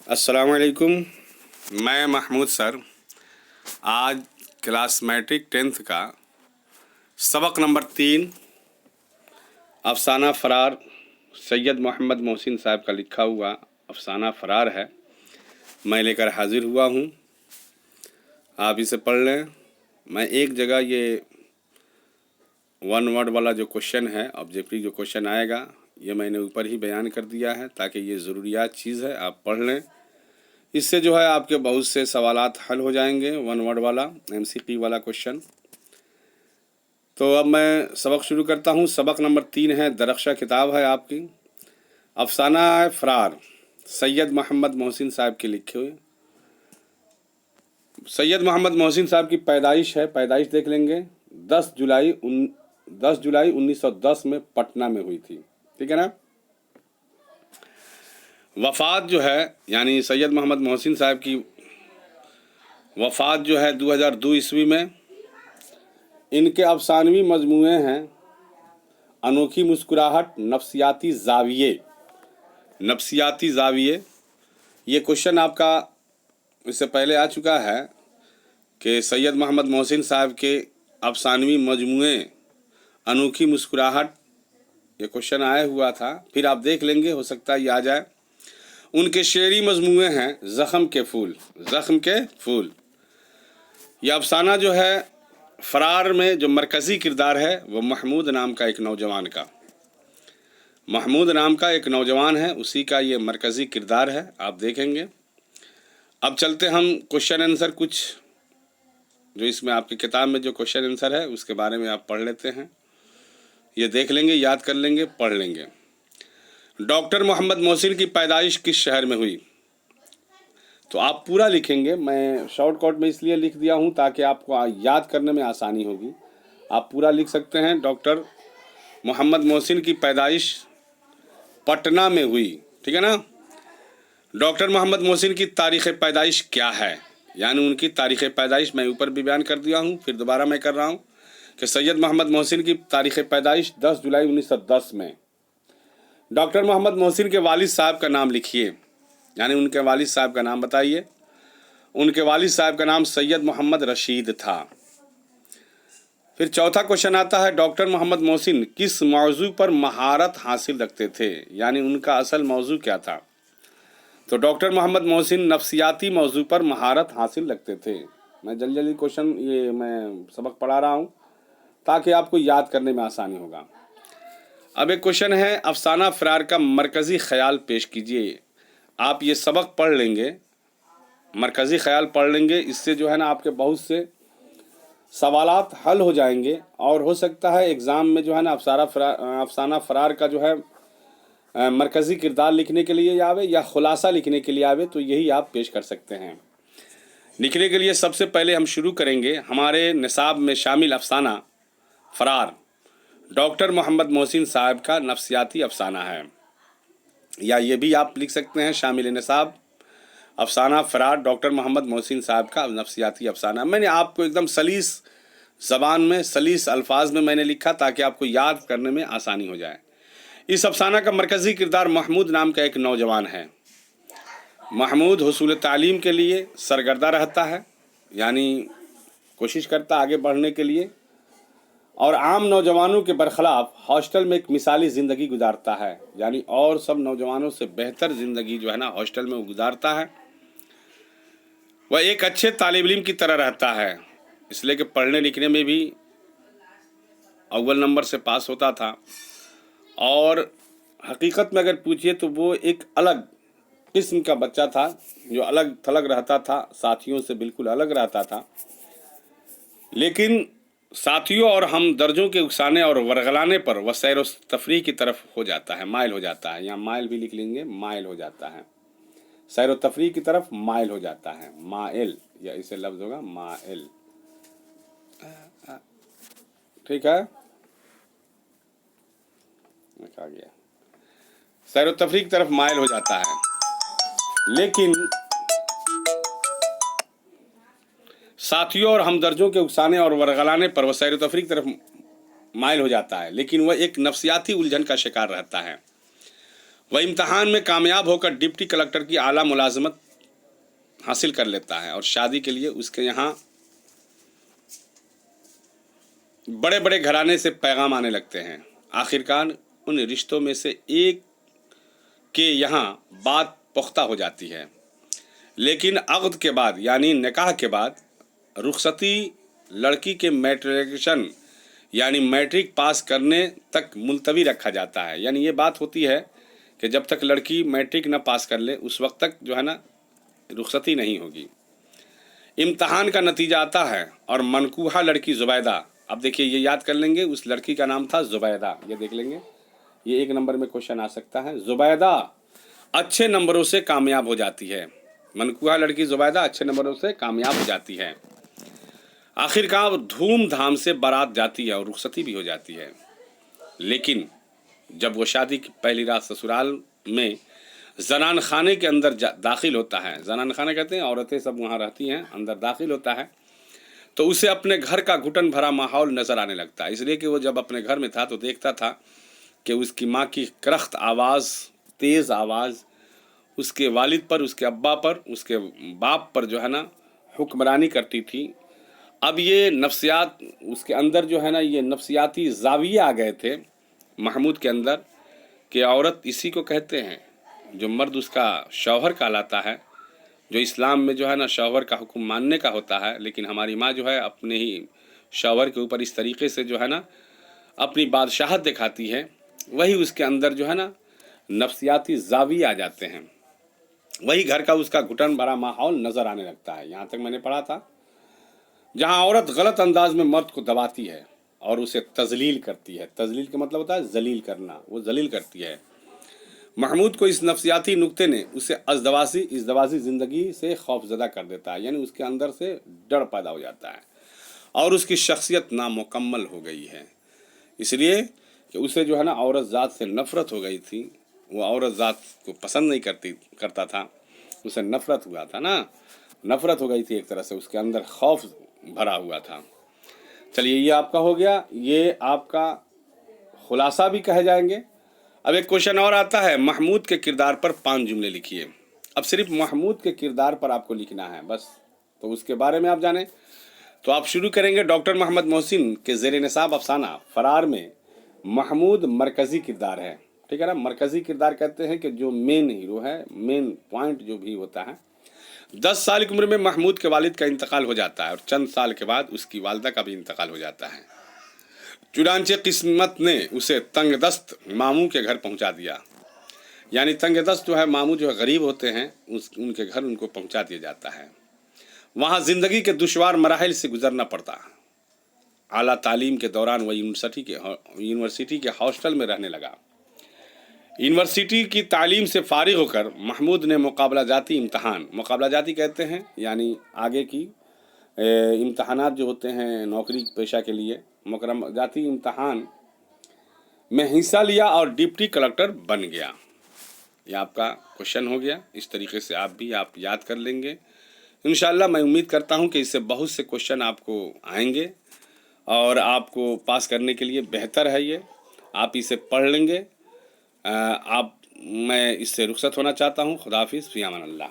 अस्सलाम वालेकुम। मैं महमूद सर आज क्लास मैट्रिक 10th का सबक नंबर 3 अफसाना फ़रार सैयद मोहम्मद मोहसिन साहब का लिखा हुआ अफसाना फ़रार है, मैं लेकर हाज़िर हुआ हूँ। आप इसे पढ़ लें। मैं एक जगह ये वन वर्ड वाला जो क्वेश्चन है, ऑब्जेक्टिव जो क्वेश्चन आएगा, ये मैंने ऊपर ही बयान कर दिया है ताकि ये ज़रूरियात चीज़ है, आप पढ़ लें। इससे जो है आपके बहुत से सवालात हल हो जाएंगे। वन वर्ड वाला MCQ वाला क्वेश्चन। तो अब मैं सबक शुरू करता हूँ। सबक नंबर 3 है, दरख्शा किताब है आपकी। अफसाना है फ़रार सैयद मोहम्मद मोहसिन साहब के लिखे हुए। सैयद मोहम्मद मोहसिन साहब की पैदाइश है, पैदाइश देख लेंगे। 10 जुलाई 1910 में पटना में हुई थी, ठीक है ना। वफ़ात जो है यानी सैयद मोहम्मद मोहसिन साहब की वफ़ात जो है 2002 ईस्वी में। इनके अफसानवी मजमूए हैं अनोखी मुस्कुराहट, नफ्सियाती ज़ाविये। नफ्सियाती ज़ाविये ये क्वेश्चन आपका इससे पहले आ चुका है कि सैयद मोहम्मद मोहसिन साहब के अफसानवी मजमूए अनोखी मुस्कुराहट, ये क्वेश्चन आया हुआ था। फिर आप देख लेंगे, हो सकता है ये आ जाए। उनके शेरी मजमूए हैं ज़ख्म के फूल, ज़ख्म के फूल। यह अफसाना जो है फ़रार में जो मरकज़ी किरदार है वो महमूद नाम का एक नौजवान का, महमूद नाम का एक नौजवान है, उसी का ये मरकज़ी किरदार है, आप देखेंगे। अब चलते हम क्वेश्चन आंसर कुछ जो इसमें आपकी किताब में जो क्वेश्चन आंसर है उसके बारे में आप पढ़ लेते हैं। ये देख लेंगे, याद कर लेंगे, पढ़ लेंगे। डॉक्टर मोहम्मद मोहसिन की पैदाइश किस शहर में हुई? तो आप पूरा लिखेंगे। मैं शॉर्टकट में इसलिए लिख दिया हूँ ताकि आपको याद करने में आसानी होगी। आप पूरा लिख सकते हैं। डॉक्टर मोहम्मद मोहसिन की पैदाइश पटना में हुई, ठीक है ना। डॉक्टर मोहम्मद मोहसिन की तारीख़ पैदाइश क्या है, यानी उनकी तारीख़ पैदाइश मैं ऊपर भी बयान कर दिया हूँ, फिर दोबारा मैं कर रहा हूँ कि सैयद मोहम्मद मोहसिन की तारीख़ पैदाइश 10 जुलाई 1910 में। डॉक्टर मोहम्मद मोहसिन के वालिद साहब का नाम लिखिए, यानी उनके वालिद साहब का नाम बताइए। उनके वालिद साहब का नाम सैयद मोहम्मद रशीद था। फिर चौथा क्वेश्चन आता है, डॉक्टर मोहम्मद मोहसिन किस मौजू पर महारत हासिल रखते थे, यानी उनका असल मौजू क्या था? तो डॉक्टर मोहम्मद मोहसिन नफ्सियाती मौजू पर महारत हासिल रखते थे। मैं जल्दी जल्दी क्वेश्चन ये मैं सबक पढ़ा रहा हूँ ताकि आपको याद करने में आसानी होगा। अब एक क्वेश्चन है, अफसाना फ़रार का मरकज़ी ख़याल पेश कीजिए। आप ये सबक पढ़ लेंगे, मरकज़ी ख़याल पढ़ लेंगे, इससे जो है ना आपके बहुत से सवालात हल हो जाएंगे। और हो सकता है एग्ज़ाम में जो है ना अफसाना फ़रार का जो है मरकज़ी किरदार लिखने के लिए आवे या ख़ुलासा लिखने के लिए आवे, तो यही आप पेश कर सकते हैं। लिखने के लिए सबसे पहले हम शुरू करेंगे हमारे निसाब में शामिल अफसाना फ़रार डॉक्टर मोहम्मद मोहसिन साहब का नफ्सियाती अफसाना है, या ये भी आप लिख सकते हैं शामिल निसाब अफसाना फ़रार डॉक्टर मोहम्मद मोहसिन साहब का नफ्सियाती अफसाना। मैंने आपको एकदम सलीस ज़बान में, सलीस अल्फाज में मैंने लिखा ताकि आपको याद करने में आसानी हो जाए। इस अफसाना का मरकज़ी किरदार महमूद नाम का एक नौजवान है। महमूद हुसूल तालीम के लिए सरगर्दा रहता है, यानी कोशिश करता आगे बढ़ने के लिए, और आम नौजवानों के बरखिलाफ़ हॉस्टल में एक मिसाली ज़िंदगी गुजारता है, यानी और सब नौजवानों से बेहतर ज़िंदगी जो है ना हॉस्टल में वो गुजारता है। वह एक अच्छे तालिब इल्म की तरह रहता है, इसलिए कि पढ़ने लिखने में भी अव्वल नंबर से पास होता था। और हकीकत में अगर पूछिए तो वो एक अलग किस्म का बच्चा था जो अलग थलग रहता था, साथियों से बिल्कुल अलग रहता था। लेकिन साथियों और हम दर्जों के उकसाने और वरगलाने पर वह सैर व तफरीह की तरफ हो जाता है, माइल हो जाता है। यहाँ माइल भी लिख लेंगे, माइल हो जाता है, सैर व तफरीह की तरफ माइल हो जाता है। माइल, या इसे लफ्ज़ होगा माइल, ठीक है, आ गया। सैर व तफरीह की तरफ माइल हो जाता है, लेकिन साथियों और हमदर्जों के उकसाने और वरगलाने पर वह सैर तफरीह की तरफ माइल हो जाता है, लेकिन वह एक नफ्सियाती उलझन का शिकार रहता है। वह इम्तहान में कामयाब होकर डिप्टी कलेक्टर की आला मुलाजमत हासिल कर लेता है और शादी के लिए उसके यहाँ बड़े बड़े घराने से पैगाम आने लगते हैं। आखिरकार उन रिश्तों में से एक के यहाँ बात पुख्ता हो जाती है, लेकिन अक़्द के बाद यानी निकाह के बाद रुखसती लड़की के मैट्रिकुलेशन यानी मैट्रिक पास करने तक मुलतवी रखा जाता है। यानी ये बात होती है कि जब तक लड़की मैट्रिक न पास कर ले उस वक्त तक जो है ना रुखसती नहीं होगी। इम्तहान का नतीजा आता है और मनकूहा लड़की ज़ुबैदा, अब देखिए ये याद कर लेंगे, उस लड़की का नाम था ज़ुबैदा, ये देख लेंगे, ये 1 नंबर में क्वेश्चन आ सकता है। ज़ुबैदा अच्छे नंबरों से कामयाब हो जाती है, मनकूहा लड़की ज़ुबैदा अच्छे नंबरों से कामयाब हो जाती है। आखिरकार धूमधाम से बारात जाती है और रुखसती भी हो जाती है। लेकिन जब वो शादी की पहली रात ससुराल में जनान खाने के अंदर दाखिल होता है, जनान खाना कहते हैं, औरतें सब वहाँ रहती हैं, अंदर दाखिल होता है, तो उसे अपने घर का घुटन भरा माहौल नज़र आने लगता है। इसलिए कि वो जब अपने घर में था तो देखता था कि उसकी माँ की करख्त आवाज़, तेज़ आवाज़ उसके वालिद पर, उसके अब्बा पर, उसके बाप पर जो है ना हुक्मरानी करती थी। अब ये नफ्सियात उसके अंदर जो है ना, ये नफ्सियाती ज़ाविये आ गए थे महमूद के अंदर कि औरत इसी को कहते हैं जो मर्द उसका शौहर कहलाता है, जो इस्लाम में जो है ना शौहर का हुक्म मानने का होता है। लेकिन हमारी माँ जो है अपने ही शौहर के ऊपर इस तरीके से जो है ना अपनी बादशाहत दिखाती है, वही उसके अंदर जो है ना नफ्सियाती ज़ाविये आ जाते हैं, वही घर का उसका घुटन भरा माहौल नज़र आने लगता है। यहाँ तक मैंने पढ़ा था, जहाँ औरत गलत अंदाज में मर्द को दबाती है और उसे तजलील करती है। तजलील का मतलब होता है जलील करना, वो जलील करती है। महमूद को इस नफ्सियाती नुक्ते ने उसे इज़दवाजी ज़िंदगी से खौफज़दा कर देता है, यानी उसके अंदर से डर पैदा हो जाता है और उसकी शख्सियत नामुकम्मल हो गई है। इसलिए कि उसे जो है ना औरत ज़ात से नफ़रत हो गई थी, वो औरत ज़ात को पसंद नहीं करता था, उसे नफ़रत हुआ था ना, नफ़रत हो गई थी, एक तरह से उसके अंदर खौफ भरा हुआ था। चलिए ये आपका हो गया, ये आपका खुलासा भी कहे जाएंगे। अब एक क्वेश्चन और आता है, महमूद के किरदार पर 5 जुमले लिखिए। अब सिर्फ महमूद के किरदार पर आपको लिखना है बस, तो उसके बारे में आप जानें तो आप शुरू करेंगे। डॉक्टर मोहम्मद मोहसिन के ज़ेर निसाब अफसाना फरार में महमूद मरकज़ी किरदार है, ठीक है ना। मरकज़ी किरदार कहते हैं कि जो मेन हीरो है, मेन पॉइंट जो भी होता है। 10 साल की उम्र में महमूद के वालिद का इंतकाल हो जाता है और चंद साल के बाद उसकी वालदा का भी इंतकाल हो जाता है। चुनांचे किस्मत ने उसे तंगदस्त मामू के घर पहुंचा दिया, यानी तंगदस्त जो है मामू जो है गरीब होते हैं, उनके घर उनको पहुंचा दिया जाता है। वहाँ ज़िंदगी के दुश्वार मराहिल से गुजरना पड़ता। आला तालीम के दौरान वह यूनिवर्सिटी के हॉस्टल में रहने लगा। यूनिवर्सिटी की तालीम से फारिग होकर महमूद ने मुकाबला जाती कहते हैं यानी आगे की इम्तहानात जो होते हैं नौकरी पेशा के लिए, मुकरम जाती इम्तहान में हिस्सा लिया और डिप्टी कलेक्टर बन गया। ये आपका क्वेश्चन हो गया। इस तरीके से आप याद कर लेंगे इंशाअल्लाह। मैं उम्मीद करता हूँ कि इससे बहुत से क्वेश्चन आपको आएंगे और आपको पास करने के लिए बेहतर है ये, आप इसे पढ़ लेंगे। मैं इससे रुखसत होना चाहता हूँ। खुदा हाफिज़, फ़ी अमान अल्लाह।